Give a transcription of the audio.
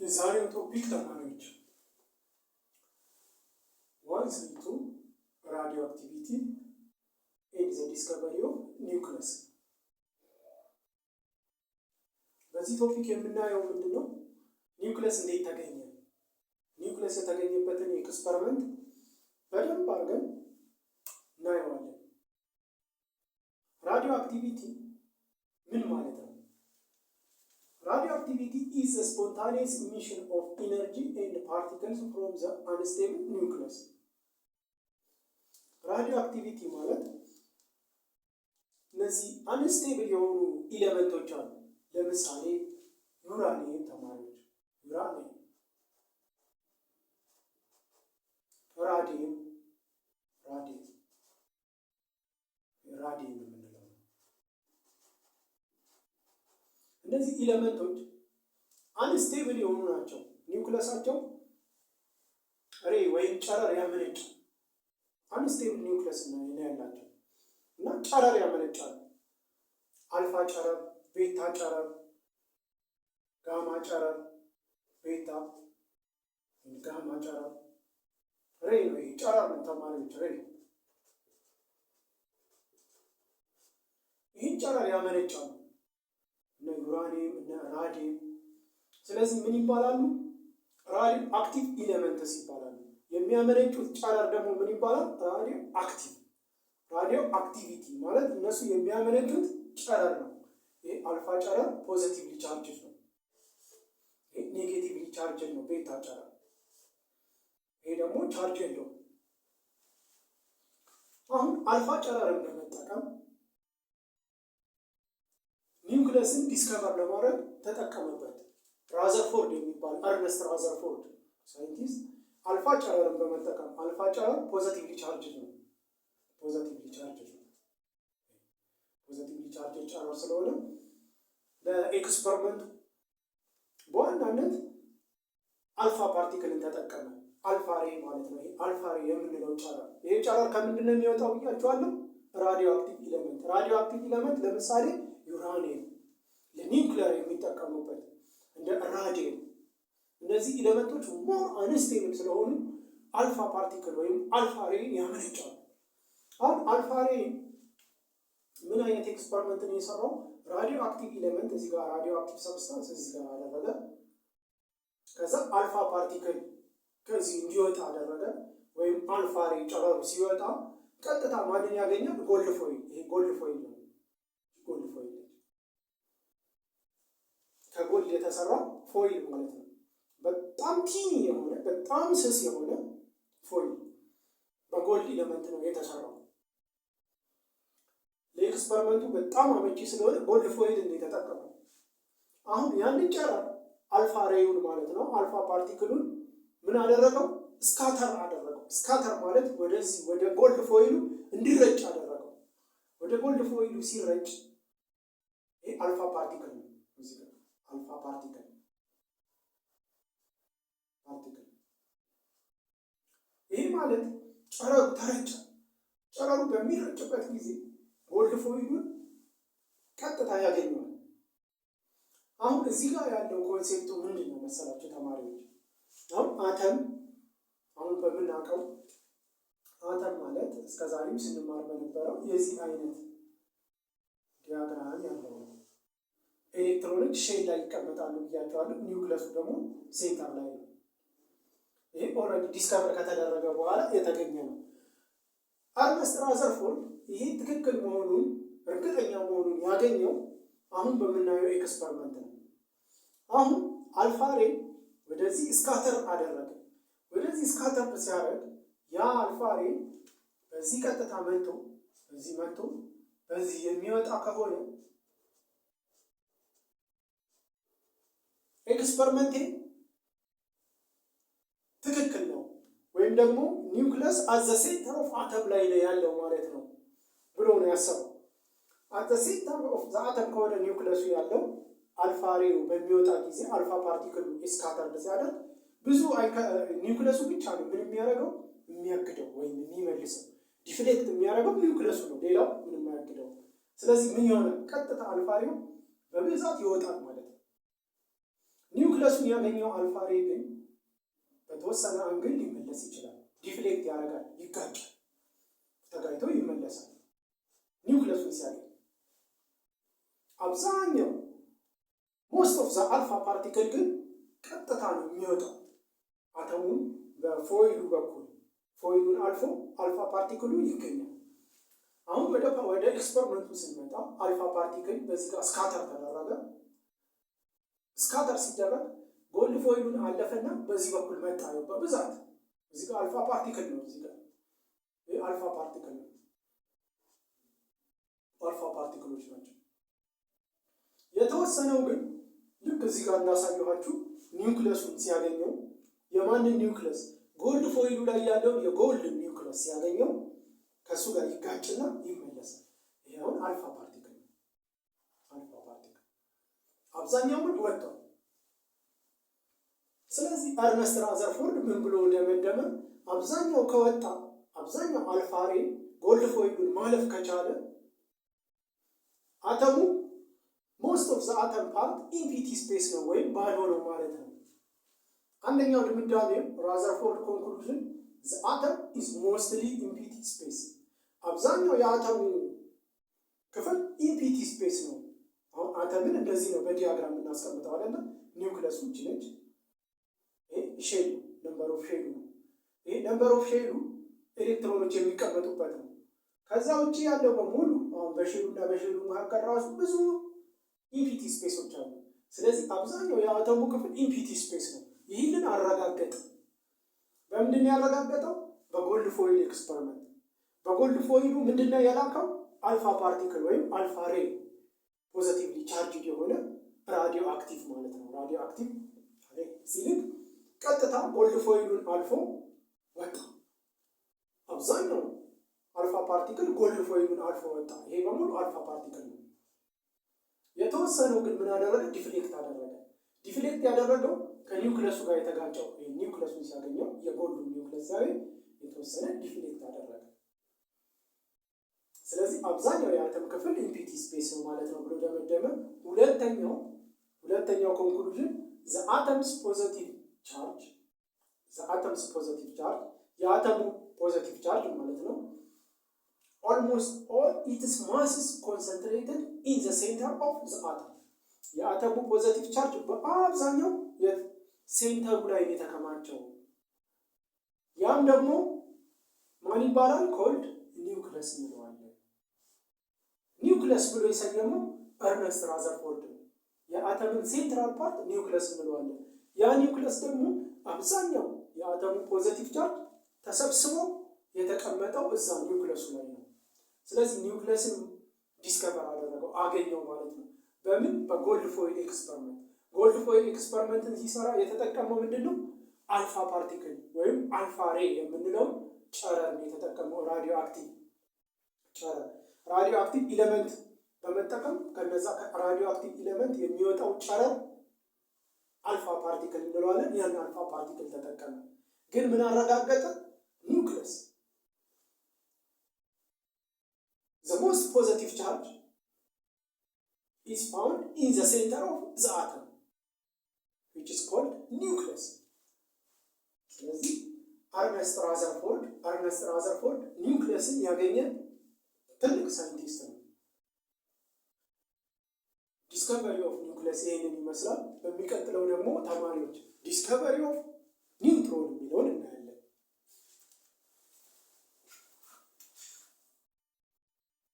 የዛሬው ቶፒክ ተማሪዎች ዋንስ ቱ ራዲዮ አክቲቪቲ ኤንድ ዘ ዲስከቨሪ ኦፍ ኒውክለስ። በዚህ ቶፒክ የምናየው ምንድነው? ኒውክለስ እንዴት ተገኘ፣ ኒውክለስ የተገኘበትን ኤክስፐሪመንት በደንብ አድርገን እናየዋለን። ራዲዮ አክቲቪቲ ምን ማለት ነው? Radioactivity is a spontaneous emission of energy and particles from the unstable nucleus. Radioactivity ማለት እነዚህ አንስቴብል የሆኑ ኢሌመንቶች አሉ። ለምሳሌ ዩራኒየም ተማሪዎች፣ ራዲየም የምንለው እነዚህ ኢሌመንቶች አንስቴብል የሆኑ ናቸው። ኒውክለሳቸው ሬ ወይም ጨረር ያመነጭ አንስቴብል ኒውክለስ ነው ያላቸው እና ጨረር ያመነጫሉ። አልፋ ጨረር፣ ቤታ ጨረር፣ ጋማ ጨረር፣ ቤታ ጋማ ጨረር፣ ሬ ነው። ይሄ ጨረር ነው ተማሪዎች፣ ሬ ይህን ጨረር ያመነጫሉ እነ ዩራኒየም እነ ራዲየም። ስለዚህ ምን ይባላሉ? ራዲዮ አክቲቭ ኢሌመንትስ ይባላሉ። የሚያመነጩት ጨረር ደግሞ ምን ይባላል? ራዲዮ አክቲቭ። ራዲዮ አክቲቪቲ ማለት እነሱ የሚያመነጩት ጨረር ነው። ይሄ አልፋ ጨረር ፖዚቲቭሊ ቻርጅድ ነው። ይሄ ኔጌቲቭሊ ቻርጅድ ነው ቤታ ጨረር። ይሄ ደግሞ ቻርጅ የለውም። አሁን አልፋ ጨረርን በመጠቀም ኒውክለስን ዲስከቨር ለማድረግ ተጠቀመበት። ራዘርፎርድ የሚባል እርነስት ራዘርፎርድ ሳይንቲስት አልፋ ጨረርን በመጠቀም አልፋ ጨረር ፖዚቲቭሊ ቻርጅድ ነው። ፖዚቲቭሊ ቻርጅድ ጨረር ስለሆነ ለኤክስፐሪመንቱ በዋናነት አልፋ ፓርቲክልን ተጠቀመ። አልፋ ሬ ማለት ነው። ይሄ አልፋ ሬ የምንለው ጨረር፣ ይሄ ጨረር ከምንድን ነው የሚወጣው ብያቸዋለሁ? ራዲዮ አክቲቭ ኢሌመንት። ራዲዮ አክቲቭ ኢሌመንት ለምሳሌ ዩራኒየም ለኒውክሊየር የሚጠቀሙበት እንደ ራዲየም። እነዚህ ኢሌመንቶች ሞር አንስቴብል ስለሆኑ አልፋ ፓርቲክል ወይም አልፋ ሬ ያመነጫሉ። አሁን አልፋ ሬ ምን አይነት ኤክስፐሪመንት ነው የሰራው? ራዲዮ አክቲቭ ኢሌመንት እዚህ ጋር ራዲዮ አክቲቭ ሰብስታንስ እዚህ ጋር አደረገ። ከዛ አልፋ ፓርቲክል ከዚህ እንዲወጣ አደረገ። ወይም አልፋ ሬ ጨረሩ ሲወጣ ቀጥታ ማንን ያገኛል? ጎልድ ፎይል። ይሄ ጎልድ ፎይል ነው። ጎልድ ፎይል ከጎልድ የተሰራ ፎይል ማለት ነው። በጣም ቲኒ የሆነ በጣም ስስ የሆነ ፎይል በጎልድ ኢሌመንት ነው የተሰራው። ለኤክስፐሪመንቱ በጣም አመቺ ስለሆነ ጎልድ ፎይል ነው የተጠቀመው። አሁን ያንን ጨረር አልፋ ሬዩን ማለት ነው አልፋ ፓርቲክሉን ምን አደረገው? ስካተር አደረገው። ስካተር ማለት ወደዚህ ወደ ጎልድ ፎይሉ እንዲረጭ አደረገው። ወደ ጎልድ ፎይሉ ሲረጭ ይሄ አልፋ ፓርቲክል ነው። እዚህ ጋር አልፋ ፓርቲክል ይሄ ማለት ጨረሩ ተረጨ። ጨረሩ በሚረጭበት ጊዜ ጎልድ ፎይሉን ቀጥታ ያገኘዋል። አሁን እዚህ ጋር ያለው ኮንሴፕቱ ምንድን ነው መሰላችሁ ተማሪዎች? አሁን አተም አሁን በምናውቀው አተም ማለት እስከዛሬም ስንማር በነበረው የዚህ አይነት ዲያግራም ያለው ነው። ኤሌክትሮኖች ሼል ላይ ይቀመጣሉ ብያቸዋለሁ። ኒውክለሱ ደግሞ ሴንተር ላይ ነው። ይሄ ኦልሬዲ ዲስከቨር ከተደረገ በኋላ የተገኘ ነው። እርነስት ራዘርፎርድ ይሄ ትክክል መሆኑን እርግጠኛ መሆኑን ያገኘው አሁን በምናየው ኤክስፐሪመንት ነው። አሁን አልፋ ሬ ወደዚህ ስካተር አደረገ። ወደዚህ ስካተር ሲያደርግ ያ አልፋ ሬ በዚህ ቀጥታ መጥቶ በዚህ የሚወጣ ከሆነ ኤክስፐሪመንቴ ትክክል ነው ወይም ደግሞ ኒውክለስ አት ዘ ሴንተር ኦፍ አተም ላይ ነው ያለው ማለት ነው ብሎ ነው ያሰበው። አት ዘ ሴንተር ኦፍ ዘ አተም ከሆነ ኒውክለሱ ያለው አልፋ ሬው በሚወጣ ጊዜ አልፋ ፓርቲክሉ ስካተር ሲያደርግ ብዙ ኒውክለሱ ብቻ ነው ምን የሚያደርገው? የሚያግደው ወይም የሚመልሰው ዲፍሌክት የሚያደርገው ኒውክለሱ ነው፣ ሌላው ምንም አያግደው። ስለዚህ ምን ይሆናል? ቀጥታ አልፋ ሬው በብዛት ይወጣል ማለት ነው። ኒውክለሱን ያገኘው አልፋ ሬ ግን በተወሰነ አንግል ሊመለስ ይችላል። ዲፍሌክት ያደርጋል፣ ይጋጫል፣ ተጋጭቶ ይመለሳል። ኒውክለሱን ሲያገኝ አብዛኛው ሞስት ኦፍ ዘ አልፋ ፓርቲክል ግን ቀጥታ ነው የሚወጣው አተሙን በፎይሉ በኩል ፎይሉን አልፎ አልፋ ፓርቲክሉ ይገኛል። አሁን ወደ ኤክስፐሪመንቱ ስንመጣ አልፋ ፓርቲክል በዚህ ጋር ስካተር ተደረገ። ስካተር ሲደረግ ጎልድ ፎይሉን አለፈና በዚህ በኩል መጣ። በብዛት እዚህ ጋር አልፋ ፓርቲክል ነው። እዚህ ጋር ይሄ አልፋ ፓርቲክል ነው። አልፋ ፓርቲክሎች ናቸው። የተወሰነው ግን ልክ እዚህ ጋር እንዳሳየኋችሁ ኒውክለሱን ሲያገኘው የማንን ኒውክለስ ጎልድ ፎይሉ ላይ ያለው የጎልድ ኒውክለስ ሲያገኘው ከሱ ጋር ይጋጭና ይመለሳል። ይሄውን አልፋ ፓርቲክል ነው። አልፋ ፓርቲክል አብዛኛው ግን ወጣው። ስለዚህ አርነስት ራዘርፎርድ ምን ብሎ ደመደመ? አብዛኛው ከወጣ አብዛኛው አልፋ ሬ ጎልድ ፎይሉን ማለፍ ከቻለ አተሙ ሞስት ኦፍ ዘ አተም ፓርት ኢምፒቲ ስፔስ ነው ወይም ባዶ ነው ማለት ነው። አንደኛው ድምዳሜው ራዘርፎርድ ኮንክሉዥን ዘ አተም ኢዝ ሞስትሊ ኢምፒቲ ስፔስ፣ አብዛኛው የአተሙ ክፍል ኢምፒቲ ስፔስ ነው። አሁን አተምን እንደዚህ ነው በዲያግራም እናስቀምጠው አይደለ? ኒውክለሱ እቺ ነች። ሼሉ ነምበር ኦፍ ሼሉ ነው። ይሄ ነምበር ኦፍ ሼሉ ኤሌክትሮኖች የሚቀመጡበት ነው። ከዛ ውጪ ያለው በሙሉ አሁን በሼሉና በሼሉ መካከል ራሱ ብዙ ኢምፒቲ ስፔሶች አሉ። ስለዚህ አብዛኛው የአተሙ ክፍል ኢምፒቲ ስፔስ ነው። ይህንን አረጋገጠ። በምንድን ያረጋገጠው? በጎልድ ፎይል ኤክስፐሪመንት። በጎልድ ፎይሉ ምንድነው የላከው? አልፋ ፓርቲክል ወይም አልፋ ሬ ፖዚቲቭሊ ቻርጅድ የሆነ ራዲዮ አክቲቭ ማለት ነው። ራዲዮ አክቲቭ ሲልክ ቀጥታ ጎልድ ፎይሉን አልፎ ወጣ። አብዛኛው አልፋ ፓርቲክል ጎልድ ፎይሉን አልፎ ወጣ። ይሄ በሙሉ አልፋ ፓርቲክል ነው። የተወሰነው ግን ምን አደረገ? ዲፍሌክት አደረገ። ዲፍሌክት ያደረገው ከኒውክለሱ ጋር የተጋጨው ኒውክለሱን ሲያገኘው የጎልዱ ኒውክለስ ላይ የተወሰነ ዲፍሌክት አደረገ። ስለዚህ አብዛኛው የአተም ክፍል ኢምፒቲ ስፔስ ነው ማለት ነው ብሎ ደመደመ። ሁለተኛው ኮንክሉዥን ዘ አተምስ ፖዚቲቭ ቻርጅ የአተሙ ፖዚቲቭ ቻርጅ ማለት ነው almost all its masses concentrated in the center of the atom። የአተሙ ፖዚቲቭ ቻርጅ በአብዛኛው የሴንተሩ ላይ የተከማቸው። ያም ደግሞ ማን ይባላል? ኮልድ ኒውክለስ እንለዋለን። ኒውክለስ ብሎ የሰየመው አርነስት ራዘርፎርድ ነው። የአተምን ሴንትራል ፓርት ኒውክለስ እንለዋለን። ያ ኒውክለስ ደግሞ አብዛኛው የአተሙ ፖዚቲቭ ቻርጅ ተሰብስቦ የተቀመጠው እዛ ኒውክለሱ ላይ ነው። ስለዚህ ኒውክለስን ዲስከቨር አደረገው አገኘው ማለት ነው። በምን? በጎልድ ፎይል ኤክስፐሪመንት። ጎልድ ፎይል ኤክስፐሪመንትን ሲሰራ የተጠቀመው ምንድነው? አልፋ ፓርቲክል ወይም አልፋ ሬ የምንለው ጨረር ነው የተጠቀመው። ራዲዮ አክቲቭ ጨረር፣ ራዲዮ አክቲቭ ኢሌመንት በመጠቀም ከነዛ ራዲዮ አክቲቭ ኢሌመንት የሚወጣው ጨረር አልፋ ፓርቲክል እንለዋለን። ያን አልፋ ፓርቲክል ተጠቀመ። ግን ምን አረጋገጠ? ኒውክለስ the most positive charge is found in the center of the atom, which is called nucleus. ስለዚህ አርነስት ራዘርፎርድ ኒውክለስን ያገኘ ትልቅ ሳይንቲስት ነው። ዲስከቨሪ ኦፍ ኒውክለስ ይሄንን ይመስላል። በሚቀጥለው ደግሞ ተማሪዎች ዲስከቨሪ ኦፍ